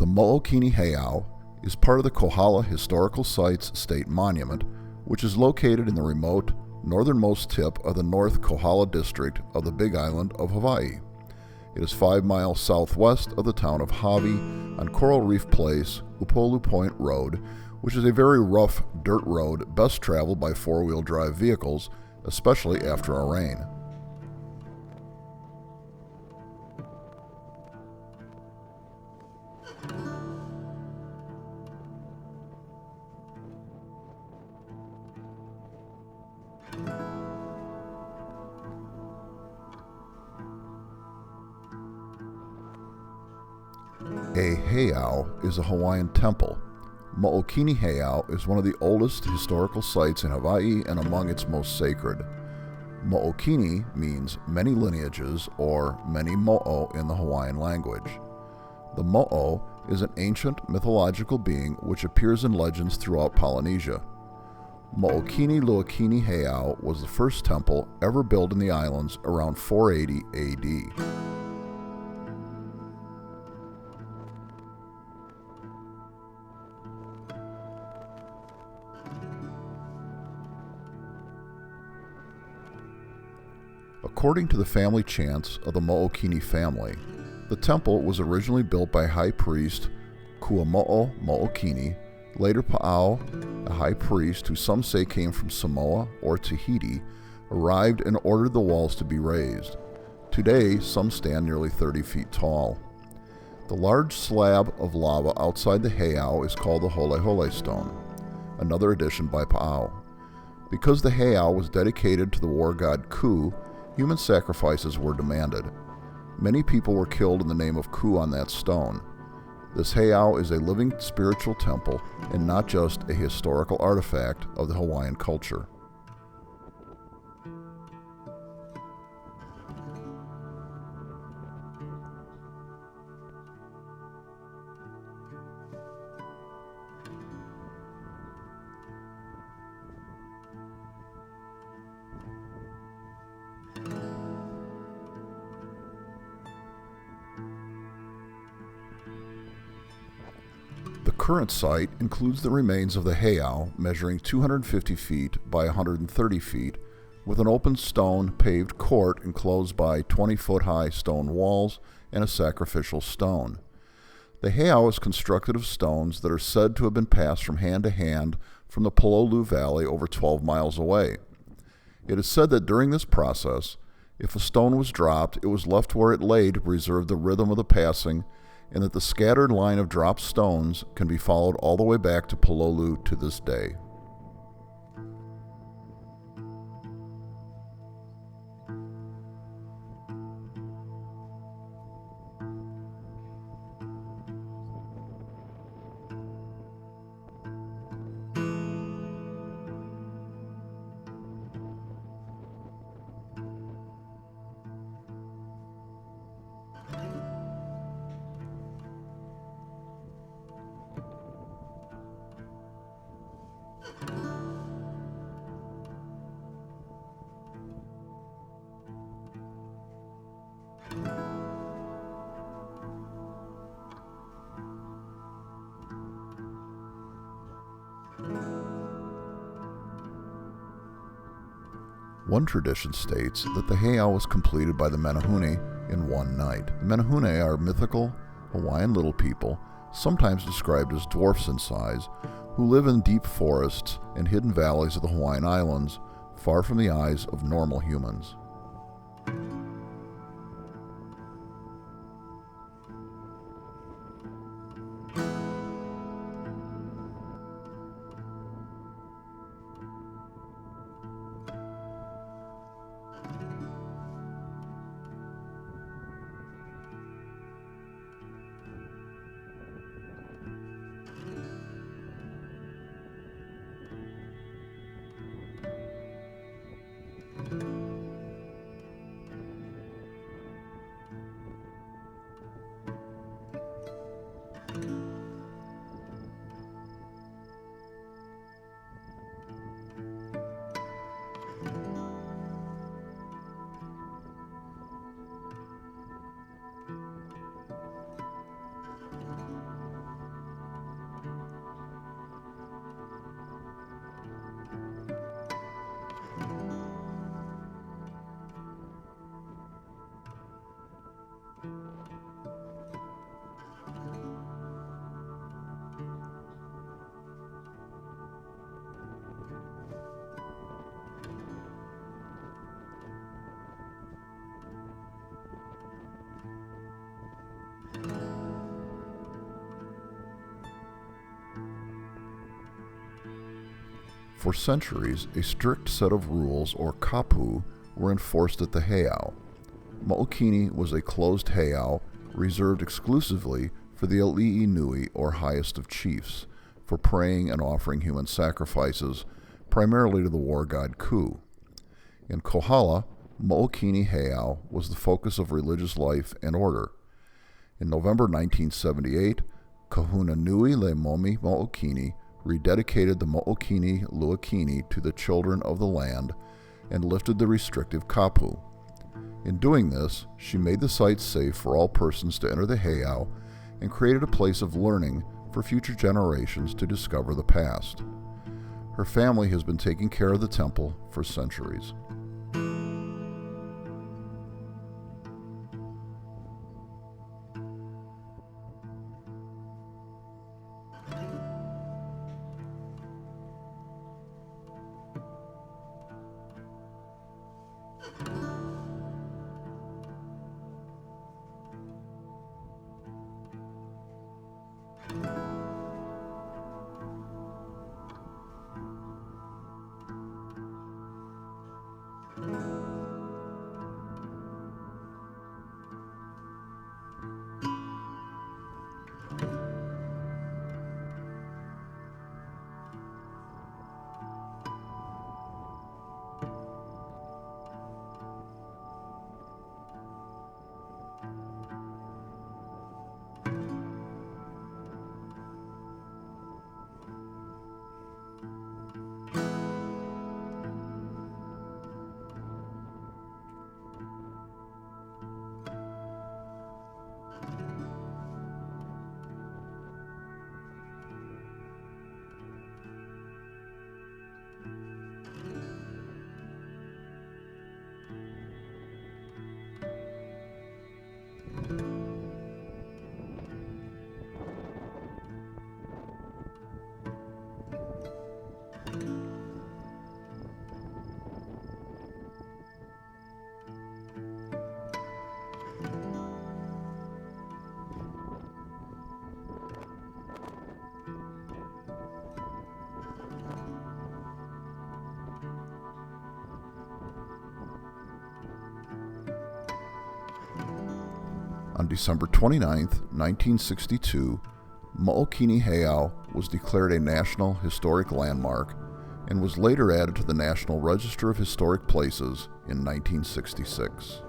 Mo'okini Heiau is part of the Kohala Historical Sites State Monument, which is located in the remote northernmost tip of the North Kohala District of the Big Island of Hawai'i. It is 5 miles southwest of the town of Hawi on Coral Reef Place, Upolu Point Road, which is a very rough dirt road best traveled by four-wheel drive vehicles, especially after a rain. A heiau is a Hawaiian temple. Mo'okini Heiau is one of the oldest historical sites in Hawaii and among its most sacred. Mo'okini means many lineages or many mo'o in the Hawaiian language. The mo'o is an ancient mythological being which appears in legends throughout Polynesia. Mo'okini Heiau was the first temple ever built in the islands around 480 AD. According to the family chants of the Mo'okini family, the temple was originally built by High Priest Kuamo'o Mo'okini, later Pa'au, a high priest who some say came from Samoa or Tahiti, arrived and ordered the walls to be raised. Today, some stand nearly 30 feet tall. The large slab of lava outside the heiau is called the Hole Hole Stone, another addition by Pa'au. Because the heiau was dedicated to the war god Ku, human sacrifices were demanded. Many people were killed in the name of Ku on that stone. This heiau is a living spiritual temple and not just a historical artifact of the Hawaiian culture. The current site includes the remains of the heiau, measuring 250 feet by 130 feet, with an open stone paved court enclosed by 20-foot-high stone walls and a sacrificial stone. The heiau is constructed of stones that are said to have been passed from hand to hand from the Pololu Valley over 12 miles away. It is said that during this process, if a stone was dropped, it was left where it lay to preserve the rhythm of the passing, and that the scattered line of dropped stones can be followed all the way back to Pololu to this day. One tradition states that the heiau was completed by the Menehune in one night. The Menehune are mythical Hawaiian little people, sometimes described as dwarfs in size, who live in deep forests and hidden valleys of the Hawaiian Islands, far from the eyes of normal humans. For centuries, a strict set of rules, or kapu, were enforced at the heiau. Mo'okini was a closed heiau reserved exclusively for the ali'i nui, or highest of chiefs, for praying and offering human sacrifices, primarily to the war god Ku. In Kohala, Mo'okini Heiau was the focus of religious life and order. In November 1978, Kahuna Nui Le Momi Mo'okini rededicated the Mo'okini Luakini to the children of the land and lifted the restrictive kapu. In doing this, she made the site safe for all persons to enter the heiau and created a place of learning for future generations to discover the past. Her family has been taking care of the temple for centuries. On December 29, 1962, Mo'okini Heiau was declared a National Historic Landmark and was later added to the National Register of Historic Places in 1966.